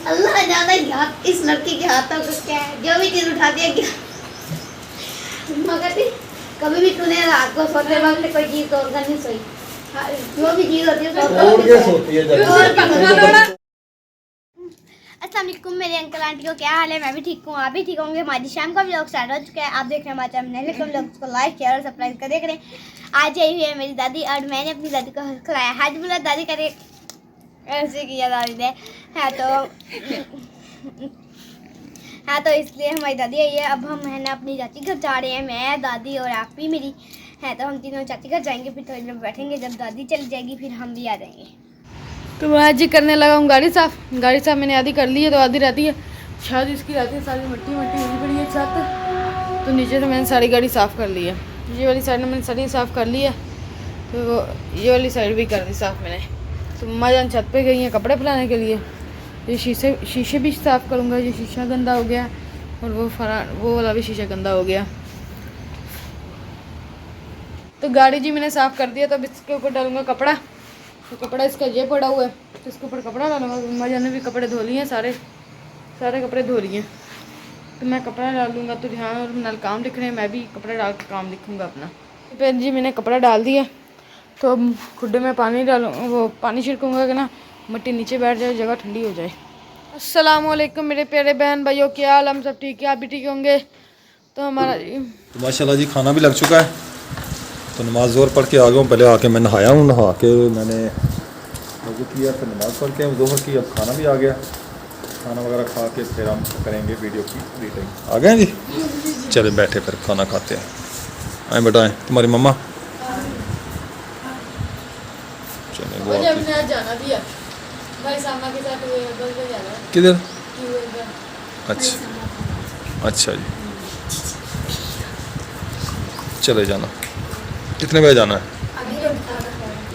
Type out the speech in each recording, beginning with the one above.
अल्लाह जाने हाथ इस लड़की के हाथों को क्या है, जो भी चीज उठा दिया क्या मगर कभी भी तूने रात को सोते वक्त कोई चीज तोड़ कर नहीं सोई। जो भी चीज होती है तोड़ के सोती है। अस्सलाम वालेकुम मेरे अंकल आंटी को क्या हाल है। मैं भी ठीक हूँ, आप भी ठीक होंगे। हमारी शाम का व्लॉग स्टार्ट हो चुका है। आप देख रहे हैं हमारे चैनल को लाइक शेयर और सब्सक्राइब कर देख रहे हैं। आज आई हुई है मेरी दादी और मैंने अपनी दादी को खिलाया। हाथ बोला दादी करे ऐसे किया दादी ने हाँ तो इसलिए हमारी दादी आई है। अब हम है ना अपनी चाची घर जा रहे हैं, मैं दादी और आप भी मेरी है। तो हम तीनों चाची घर जाएंगे, फिर थोड़ी देर बैठेंगे, जब दादी चली जाएगी फिर हम भी आ जाएंगे। तो मैं आज ही करने लगा हूँ गाड़ी साफ़ मैंने आधी कर ली है, तो आधी रहती है शायद इसकी रहती है सारी मट्टी हुई पड़ी है छत। तो नीचे से मैंने सारी गाड़ी साफ़ कर ली है। ये वाली साइड में मैंने सारी साफ़ कर ली है, तो ये वाली साइड भी कर दी साफ़ मैंने। तो मम्मा जान छत पे गई हैं कपड़े फैलाने के लिए। ये शीशे भी साफ़ करूँगा। ये शीशा गंदा हो गया और वो वाला भी शीशा गंदा हो गया। तो गाड़ी जी मैंने साफ़ कर दिया, तो अब इसके ऊपर डालूँगा कपड़ा। तो कपड़ा इसका ये पड़ा हुआ है, तो इसके ऊपर कपड़ा डालूंगा। मम्मा जान ने भी कपड़े धो लिए हैं, सारे कपड़े धो लिए हैं। तो मैं कपड़ा डाल दूँगा। तो ध्यान और नल काम लिख रहे हैं, मैं भी कपड़ा डाल के काम लिखूँगा अपना। तो फिर जी मैंने कपड़ा डाल दिया, तो अब खुड्डे में पानी वो पानी छिड़कूँगा कि ना मिट्टी नीचे बैठ जाए, जगह ठंडी हो जाए। अस्सलाम वालेकुम मेरे प्यारे बहन भाइयों, क्या हाल? हम सब ठीक है, आप भी ठीक होंगे। तो हमारा तो माशाल्लाह जी खाना भी लग चुका है। तो नमाज़ ज़ोर पढ़ के आ गया हूँ। पहले आके मैं नहाया हूँ, नहा के मैंने वज़ू किया, फिर नमाज़ पढ़ के ज़ोहर की। अब खाना भी आ गया, खाना वगैरह खा के फिर हम करेंगे वीडियो की एडिटिंग। आ गए जी, चले बैठे फिर खाना खाते हैं। आए बेटा आए, तुम्हारी मम्मा चले वो जाना भी है भाई सामा के साथ किधर? अच्छा जी, चले जाना। कितने बजे जाना है?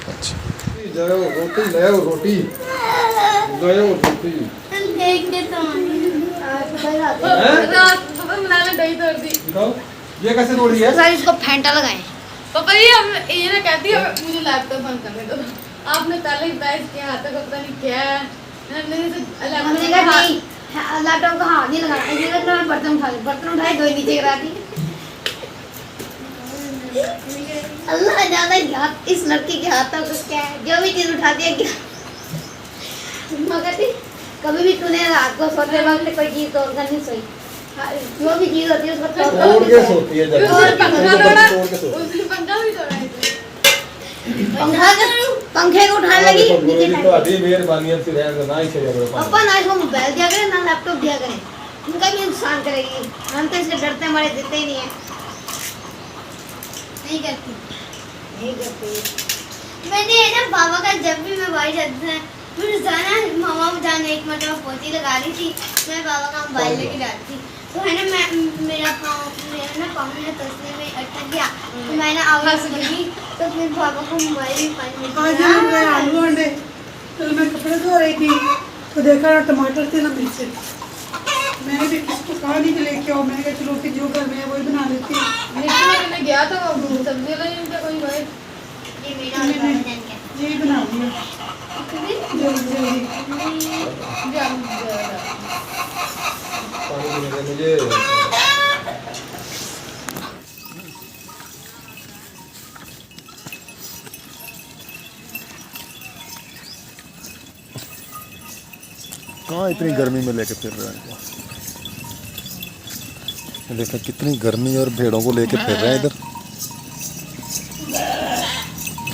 अच्छा रोटी ले आओ, रोटी ले आओ, रोटी ये कैसे तोड़ी है? सर इसको फेंटा लगाएं। पापा ये ना कहती है मुझे लैपटॉप बंद करने दो। आपने पहले ही बैठ के हाथ तक पता नहीं क्या है, लैपटॉप का हाथ नहीं लगाना। ये तो मैं बर्तन उठाए दो नीचे गिरा दी। अल्लाह जाने हाथ इस लड़की के हाथों को क्या है, जो भी चीज उठा दिया क्या मगर कभी भी तूने रात को सोते वक्त कोई चीज तोड़ कर नहीं सोई। जो भी चीज होती है उसको तोड़ के सोती है। पंखे को उठाने लगी नीचे मेहरबानी है फिर ना ही चाहिए अपन आज वो मोबाइल दिया करें ना लैपटॉप दिया करें, उनका भी नुकसान करेगी। हम तो इससे डरते हमारे देते ही नहीं है। नहीं करती मैंने है ना बाबा का जब भी मैं बाहर जाती है फिर जाना मामा जाने एक मतलब पोती लगा रही थी, मैं बाबा का मोबाइल लेके जाती थी। तो है ना मैं मेरा पाँव में तसने में अटक गया, तो मैंने आवाज़ सुनी। तो फिर बाबा को मोबाइल आलू अंडे तो मैं कपड़े धो रही थी, तो देखा टमाटर थे ना पीछे। मैंने भी किसको कहा नहीं कि लेके आओ, मैंने कहा चलो कि जो घर में है वही बना लेती मैंने गया तो सब्जी वाला इनका कोई भाई ये मेरा यही बना दिया जल्दी मुझे कहाँ इतनी गर्मी में लेके फिर रहे हैं। देखा कितनी गर्मी और भेड़ों को लेके फिर रहे हैं इधर।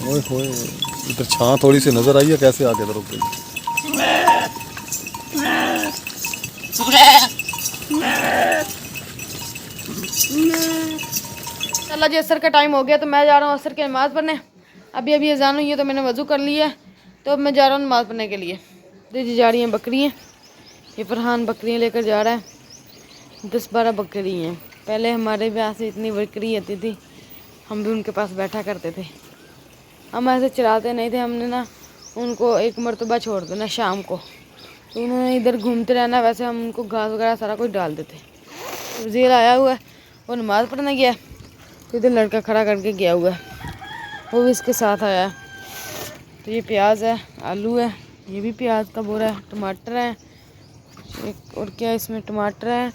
ओए होए, इधर छां थोड़ी सी नजर आई है, कैसे आगे इधर रुक गई। चला जी असर का टाइम हो गया, तो मैं जा रहा हूँ असर की नमाज़ पढ़ने। अभी अजान हुई है, तो मैंने वज़ू कर लिया है। तो अब मैं जा रहा हूँ नमाज़ पढ़ने के लिए। दीदी जा रही हैं बकरियाँ, ये फरहान बकरियाँ लेकर जा रहा है। 10-12 बकरी हैं। पहले हमारे पास से इतनी बकरी आती थी, हम भी उनके पास बैठा करते थे। हम ऐसे चलाते नहीं थे, हमने ना उनको एक मरतबा छोड़ देना शाम को, तो उन्होंने इधर घूमते रहना। वैसे हम उनको घास वगैरह सारा कुछ डाल देते। तो ज़ेल आया हुआ है, वो नमाज़ पढ़ने गया, तो इधर लड़का खड़ा करके गया हुआ है, वो भी इसके साथ आया है। तो ये प्याज है, आलू है, ये भी प्याज का बोरा है, टमाटर है, एक और क्या इसमें टमाटर है,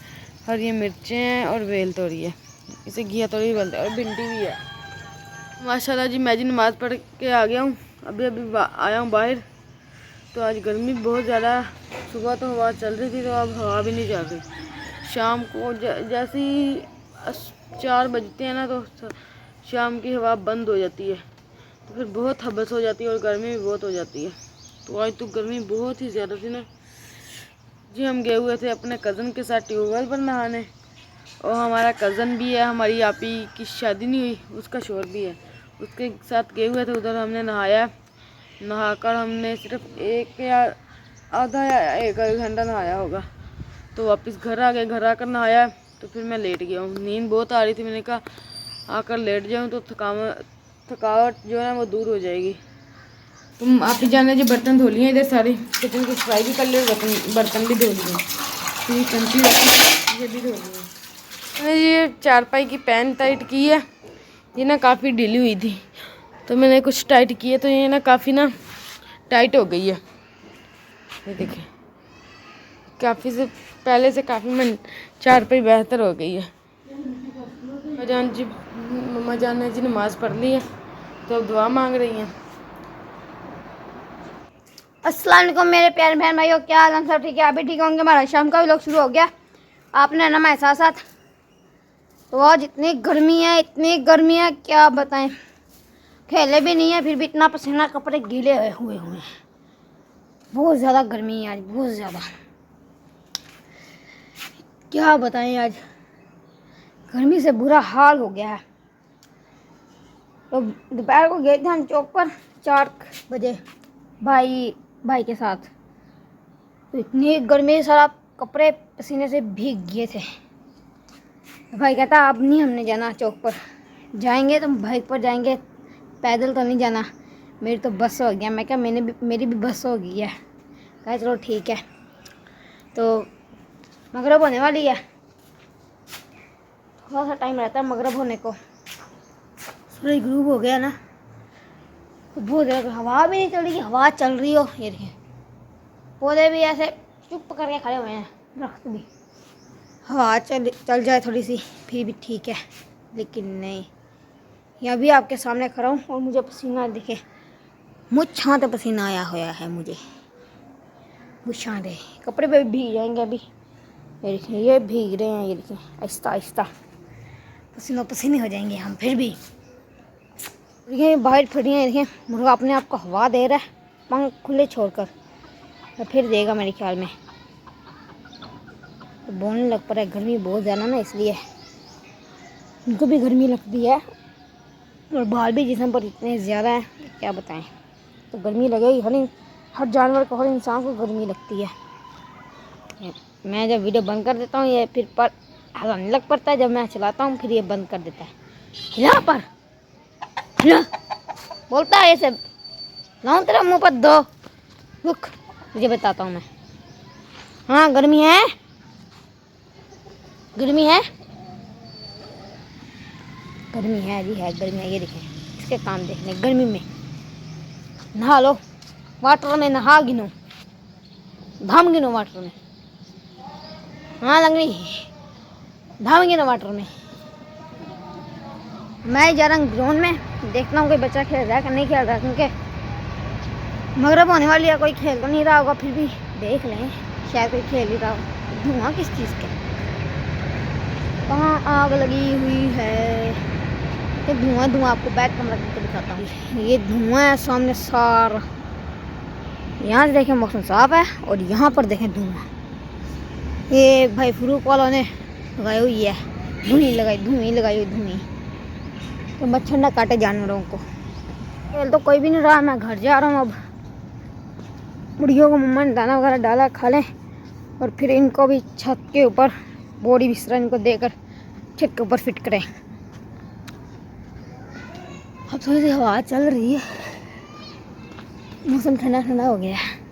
हरी मिर्चें हैं और बेल तोड़ी है, इसे घिया तोड़ी भी बोलते हैं, और भिंडी भी है। माशाल्लाह जी मैं जी नमाज़ पढ़ के आ गया हूँ, अभी आया हूँ बाहर। तो आज गर्मी बहुत ज़्यादा, सुबह तो हवा चल रही थी तो अब हवा भी नहीं चल रही। शाम को जैसे ही 4 बजते हैं ना तो शाम की हवा बंद हो जाती है, तो फिर बहुत हबस हो जाती है और गर्मी भी बहुत हो जाती है। तो आज तो गर्मी बहुत ही ज़्यादा थी ना जी। हम गए हुए थे अपने कज़न के साथ ट्यूबवेल पर नहाने, और हमारा कज़न भी है, हमारी आपी की शादी नहीं हुई, उसका शोहर भी है, उसके साथ गए हुए थे उधर। हमने नहाया, नहाकर हमने सिर्फ एक या आधा या 1 घंटा नहाया होगा, तो वापस घर आ गए। घर आकर नहाया तो फिर मैं लेट गया हूँ, नींद बहुत आ रही थी। मैंने कहा आकर लेट जाऊँ तो थकावट जो है वो दूर हो जाएगी। तुम आप ही जाने जो बर्तन धो लिए इधर सारे, किचन की सफाई भी कर लिए, बर्तन भी धो लिए, फिर कंची ये भी धो लिए। मैंने ये चारपाई की पैन टाइट की है, ये ना काफ़ी ढीली हुई थी तो मैंने कुछ टाइट किए तो ये ना काफ़ी ना टाइट हो गई है। ये देखिए काफ़ी से पहले से काफ़ी चारपाई बेहतर हो गई है। मम्मा जान ने जी नमाज़ पढ़ ली है तो अब दुआ मांग रही हैं। अस्सलाम वालेकुम मेरे प्यारे बहन भाइयों, क्या हाल है? सब ठीक है? आप भी ठीक होंगे। हमारा शाम का व्लॉग शुरू हो गया, आपने ना हमारे साथ साथ। तो आज इतनी गर्मी है क्या बताएं, खेले भी नहीं है फिर भी इतना पसीना, कपड़े गीले हुए हैं। बहुत ज़्यादा गर्मी है आज, बहुत ज़्यादा, क्या बताएं। आज गर्मी से बुरा हाल हो गया है। तो दोपहर को गए थे हम चौक पर 4 बजे भाई के साथ, तो इतनी गर्मी, सारा कपड़े पसीने से भीग गए थे। भाई कहता अब नहीं हमने जाना चौक पर, जाएंगे तो बाइक पर जाएंगे, पैदल तो नहीं जाना। मेरी तो बस हो गया। मैं क्या मेरी भी बस हो गई है। कहा चलो ठीक है। तो मगरिब होने वाली है, थोड़ा सा टाइम रहता है मगरिब होने को। सूरज ग्रूब हो गया ना, तो बहुत ज़्यादा हवा भी नहीं चल रही, हवा चल रही हो। ये देखिए पौधे भी ऐसे चुप करके खड़े हुए हैं, दरख्त भी। हवा चल जाए थोड़ी सी फिर भी ठीक है, लेकिन नहीं। यहाँ भी आपके सामने खड़ा हूँ और मुझे पसीना दिखे, मुझ छाँते पसीना आया हुआ है मुझे, मुझ छाँते। कपड़े पे भी भीग जाएंगे अभी। ये देखिए ये भीग रहे हैं, ये देखिए आहिस्ता आहिस्ता पसीनो पसीने हो जाएंगे हम फिर भी। देखिए बाहर फिर हैं, देखिए मुर्गा अपने आप को हवा दे रहा है पंख खुले छोड़कर, तो फिर देगा मेरे ख्याल में। तो बोलने लग पड़ा है, गर्मी बहुत ज़्यादा ना इसलिए उनको भी गर्मी लगती है, और बाल भी जिस्म पर इतने ज़्यादा है क्या बताएं। तो गर्मी लगेगी, हर जानवर को, हर इंसान को गर्मी लगती है। मैं जब वीडियो बंद कर देता हूँ ये फिर पर हंसने लग पड़ता है, जब मैं चलाता हूँ फिर ये बंद कर देता है। हिला पर हिला बोलता है ऐसे, लाऊं तेरा मुँह पर दो, रुक मुझे बताता हूँ मैं। हाँ गर्मी है, गर्मी है, गर्मी है जी है, गर्मी है। ये देखें इसके काम देखने, गर्मी में नहा लो, वाटर में नहा गिनो, धाम गिनो वाटर में। हाँ लंगड़ी धाम गिनो वाटर में। मैं जा रहा हूँ ग्राउंड में, देखता हूँ कोई बच्चा खेल रहा है कि नहीं खेल रहा है, क्योंकि मगरिब होने वाली है, कोई खेल तो नहीं रहा होगा, फिर भी देख लें शायद कोई खेल ही रहा हो। धुआं किस चीज़ के, कहाँ आग लगी हुई है? ये धुआं आपको बैक कैमरा करके दिखाता हूँ। ये धुआं है सामने सारा, यहाँ से देखें मौसम साफ है, और यहाँ पर देखें धुआं। ये भाई फ्रूट वालों ने लगाई हुई है धुआं लगाई हुई धुआं, तो मच्छर ना काटे जानवरों को। खेल तो कोई भी नहीं रहा, मैं घर जा रहा हूँ। अब मुर्गियों को मम्मा ने दाना वगैरह डाला, खा लें, और फिर इनको भी छत के ऊपर बोरी बिस्तरा इनको देकर छत के ऊपर फिट करें। अब थोड़ी सी हवा चल रही है, मौसम ठंडा ठंडा हो गया है।